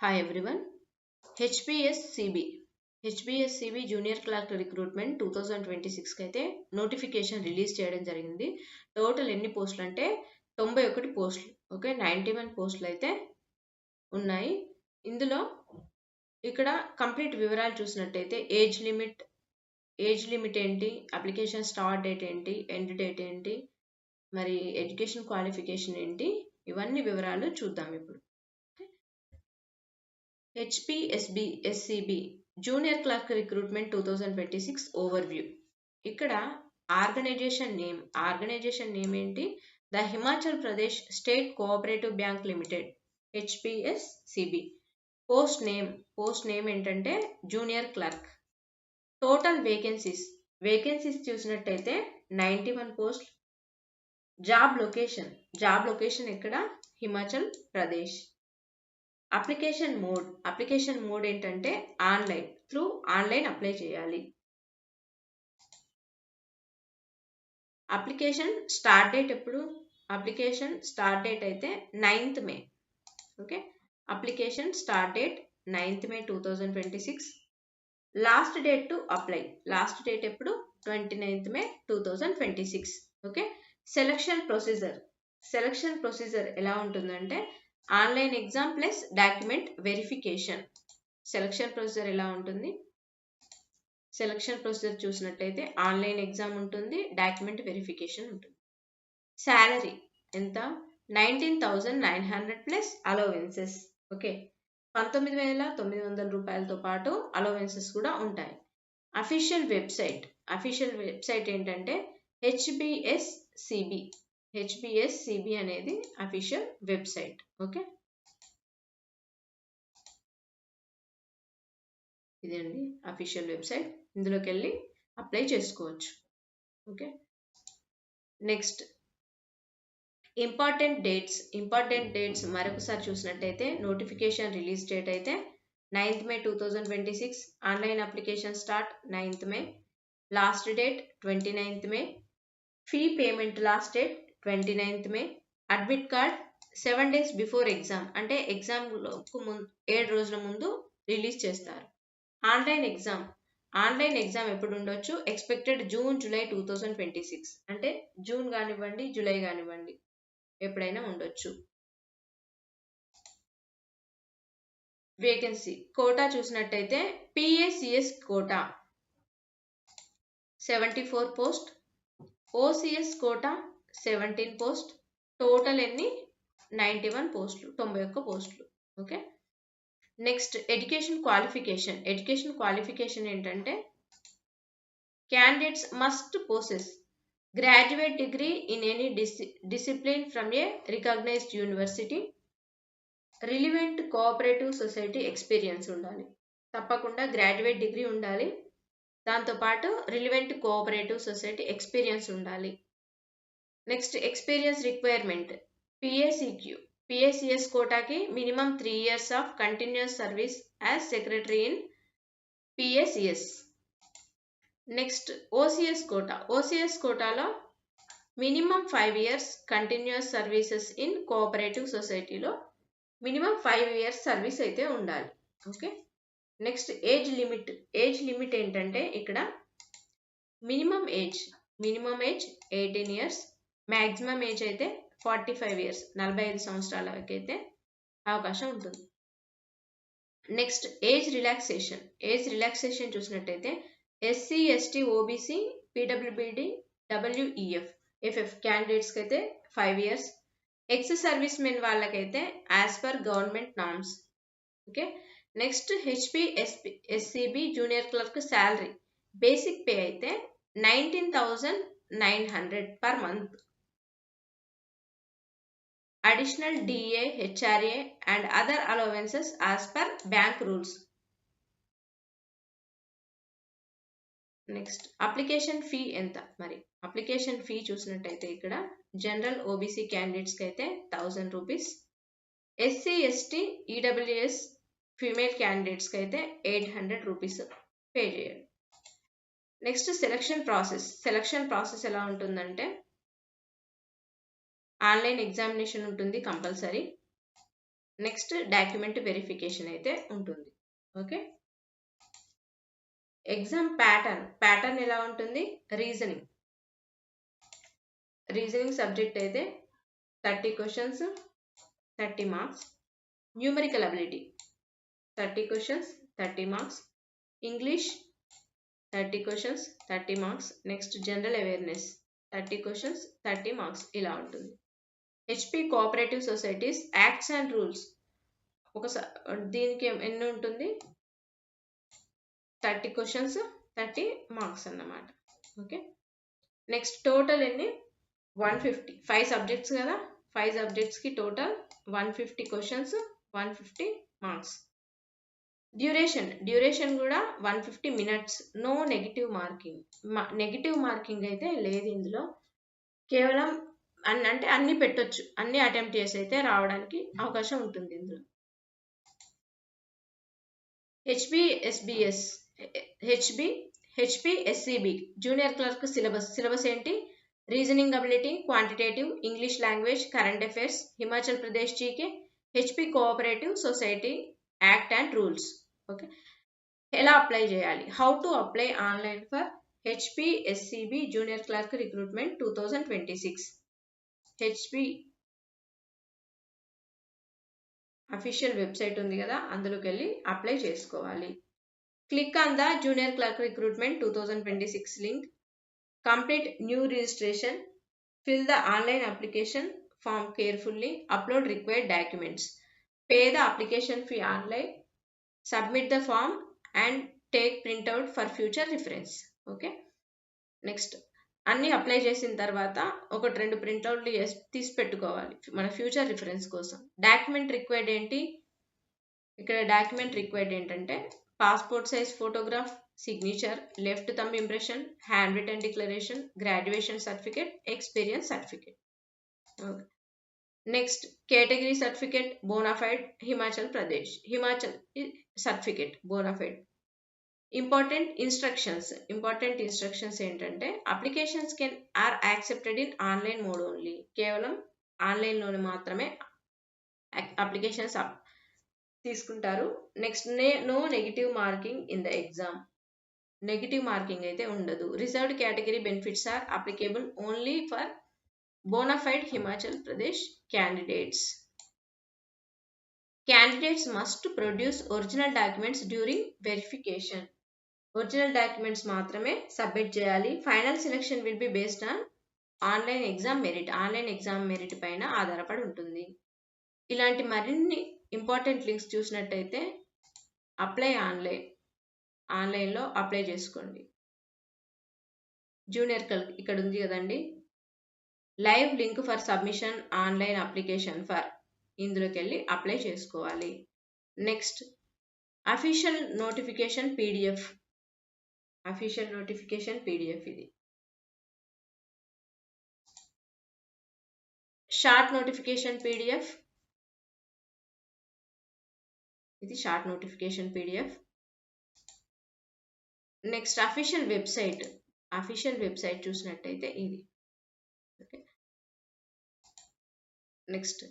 Hi everyone. HBSCB junior clerk recruitment 2026 కి అయితే notification release చేయడం జరిగింది. టోటల్ ఎన్ని పోస్టులు అంటే 91 పోస్టులు. ఓకే, 91 పోస్టులు అయితే ఉన్నాయి. ఇందులో ఇక్కడ కంప్లీట్ వివరాలు చూసినట్టయితే ఏజ్ లిమిట్ ఏంటి, అప్లికేషన్ స్టార్ట్ డేట్ ఏంటి, ఎండ్ డేట్ ఏంటి, మరి ఎడ్యుకేషన్ క్వాలిఫికేషన్ ఏంటి, ఇవన్నీ వివరాలు చూద్దాం ఇప్పుడు. HPSCB junior clerk recruitment 2026 overview. ఇక్కడ ఆర్గనైజేషన్ నేమ్ ఏంటి? The Himachal Pradesh state cooperative bank limited, HPSCB. Post name ఏంటంటే జూనియర్ క్లర్క్. టోటల్ వేకెన్సీస్ చూసినట్టయితే 91 పోస్ట్. జాబ్ లొకేషన్ ఇక్కడ హిమాచల్ ప్రదేశ్. అప్లికేషన్ మోడ్ ఏంటంటే ఆన్లైన్ అప్లై చేయాలి. అప్లికేషన్ స్టార్ట్ డేట్ ఎప్పుడు? అప్లికేషన్ స్టార్ట్ డేట్ అయితే 9th May. Okay, application start date 9th May 2026. Last date to apply ఎప్పుడు? 29th మే 2026. Okay, selection procedure ఎలా ఉంటుందంటే online exam plus document verification. Selection procedure ఎలా ఉంటుంది? Selection procedure చూసినట్లయితే online exam ఉంటుంది, document verification ఉంటుంది. Salary ఎంత? 19,900 ప్లస్ అలవెన్సెస్. ఓకే, 19,900 రూపాయలతో పాటు అలవెన్సెస్ కూడా ఉంటాయి. అఫీషియల్ వెబ్సైట్ ఏంటంటే హెచ్బిఎస్సిబి అనేది అఫీషియల్ వెబ్సైట్. ఓకే, ఇదండి అఫీషియల్ వెబ్సైట్. ఇందులోకి వెళ్ళి అప్లై చేసుకోవచ్చు. ఓకే, నెక్స్ట్ ఇంపార్టెంట్ డేట్స్ మరొకసారి చూసినట్టయితే నోటిఫికేషన్ రిలీజ్ డేట్ అయితే 9th May 2026. Online application start 9th May. Last date 29th May. Fee payment last date 29th May. Admit card 7 days before exam, అంటే exam 7 రోజుల ముందు release చేస్తారు. Online exam ఎప్పుడు ఉండొచ్చు? Expected July 2026, అంటే June కానివ్వండి, July కానివ్వండి, ఎప్పుడైనా ఉండొచ్చు. వేకెన్సీ కోటా చూసినట్టయితే PACS quota 74 post, OCS quota 17 post. Total ఎన్ని? 91 పోస్టులు, 91 పోస్టులు. ఓకే, నెక్స్ట్ ఎడ్యుకేషన్ క్వాలిఫికేషన్ ఏంటంటే candidates must possess graduate degree in any discipline from a recognised university. Relevant cooperative society experience ఉండాలి. తప్పకుండా గ్రాడ్యుయేట్ డిగ్రీ ఉండాలి, దాంతోపాటు relevant cooperative society experience ఉండాలి. Next experience requirement PACS కోటాకి minimum 3 years of continuous service as secretary in PACS. Next OCS కోటాలో minimum 5 years continuous services in cooperative సొసైటీలో minimum 5 years service అయితే ఉండాలి. ఓకే, నెక్స్ట్ ఏజ్ లిమిట్ ఏంటంటే ఇక్కడ minimum age 18 years, maximum age అయితే 45 years, 45 సంవత్సరాల వరకు అయితే అవకాశం ఉంటుంది. నెక్స్ట్ ఏజ్ రిలాక్సేషన్ చూసినట్టయితే SC, ST, OBC, PWBD, WEF, FF క్యాండిడేట్స్కి అయితే 5 years. ఎక్స్ సర్వీస్ మెన్ వాళ్ళకైతే as per government norms. Okay, next HPSCB junior clerk salary basic pay అయితే 19,900 per month. Additional DA, HRA and other allowances as per bank rules. Next application fee ఎంత? మరి application fee చూసినట్టయితే ఇక్కడ general OBC క్యాండిడేట్స్కి అయితే 1000 rupees, SC, ST, EWS female క్యాండిడేట్స్కి అయితే 800 rupees pay చేయాలి. నెక్స్ట్ సెలక్షన్ ప్రాసెస్ ఎలా ఉంటుందంటే ఆన్లైన్ ఎగ్జామినేషన్ ఉంటుంది కంపల్సరీ. నెక్స్ట్ డాక్యుమెంట్ వెరిఫికేషన్ అయితే ఉంటుంది. ఓకే, ఎగ్జామ్ ప్యాటర్న్ ఎలా ఉంటుంది? రీజనింగ్ సబ్జెక్ట్ అయితే 30 questions 30 marks, numerical ability 30 questions 30 marks, English 30 questions 30 marks, next general awareness 30 questions 30 marks ఇలా ఉంటుంది. HP cooperative societies acts and rules దీనికి ఎన్ని ఉంటుంది? 30 క్వశ్చన్స్ 30 మార్క్స్ అన్నమాట. ఓకే, నెక్స్ట్ టోటల్ ఎన్ని? 150. 5 సబ్జెక్ట్స్ కదా, 5 సబ్జెక్ట్స్కి టోటల్ 150 క్వశ్చన్స్ 150 మార్క్స్. డ్యూరేషన్ కూడా 150 minutes. No negative marking. Negative marking అయితే లేదు ఇందులో. కేవలం అంటే అన్ని పెట్టొచ్చు, అన్ని అటెంప్ట్ చేసి అయితే రావడానికి అవకాశం ఉంటుంది ఇందులో. హెచ్పిఎస్సిబి జూనియర్ క్లర్క్ సిలబస్ ఏంటి? Reasoning ability, quantitative, English language, current affairs, Himachal Pradesh GK, HP cooperative society act and rules. Okay, ఎలా అప్లై చేయాలి? How to apply online for HPSCB junior clerk recruitment 2026. HP official website ఉంది కదా, అందులోకి వెళ్ళి apply చేసుకోవాలి. Click on the junior clerk recruitment 2026 link. Complete new registration. Fill the online application form carefully. Upload required documents. Pay the application fee online. Submit the form and take printout for future reference. Okay. Next, అన్ని apply చేసిన తర్వాత 1-2 ప్రింట్అవుట్లు తీసి పెట్టుకోవాలి మన future reference కోసం. Document required ఏంటి? ఇక్కడ డాక్యుమెంట్ రిక్వైర్డ్ ఏంటంటే passport size photograph, signature, left thumb impression, hand written declaration, graduation certificate, experience certificate. Okay, next category certificate bona fide Himachal Pradesh, Himachal certificate bona fide. Important instructions ఏంటంటే applications are accepted in online mode only. కేవలం ఆన్లైన్లోనే మాత్రమే applications తీసుకుంటారు. Next, no negative marking in the exam. Negative marking అయితే ఉండదు. Reserved category benefits are applicable only for bonafide Himachal Pradesh candidates. Candidates must produce original documents during verification. Original documents మాత్రమే submit చేయాలి. Final selection will be based on online exam merit పైన ఆధారపడి ఉంటుంది. ఇలాంటి మరిన్ని important links చూసినట్టయితే అప్లై ఆన్లైన్లో apply చేసుకోండి. జూనియర్ క్లర్క్ ఇక్కడ ఉంది కదండి, live link for submission online application for, ఇందులోకి వెళ్ళి అప్లై చేసుకోవాలి. Next, official notification PDF. ఇది short notification PDF. Next, official website చూసినట్టయితే ఇది. ఓకే, నెక్స్ట్,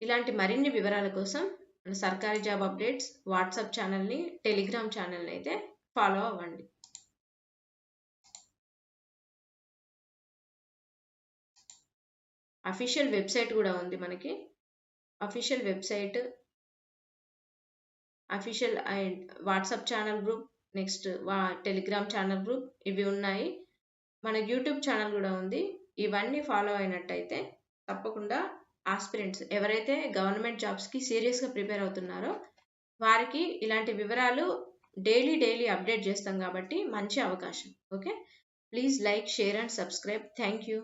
ఇలాంటి మరిన్ని వివరాల కోసం మన సర్కారీ జాబ్ అప్డేట్స్ వాట్సాప్ ఛానల్ని, టెలిగ్రామ్ ఛానల్ని అయితే ఫాలో అవ్వండి. అఫీషియల్ వెబ్సైట్ కూడా ఉంది మనకి. Official website, official WhatsApp channel group, next Telegram channel group, ఇవి ఉన్నాయి. మన యూట్యూబ్ ఛానల్ కూడా ఉంది. ఇవన్నీ ఫాలో అయినట్టయితే తప్పకుండా ఆస్పిరెంట్స్ ఎవరైతే గవర్నమెంట్ జాబ్స్కి సీరియస్గా ప్రిపేర్ అవుతున్నారో వారికి ఇలాంటి వివరాలు డైలీ అప్డేట్ చేస్తాం కాబట్టి మంచి అవకాశం. Okay, please like, share and subscribe. Thank you.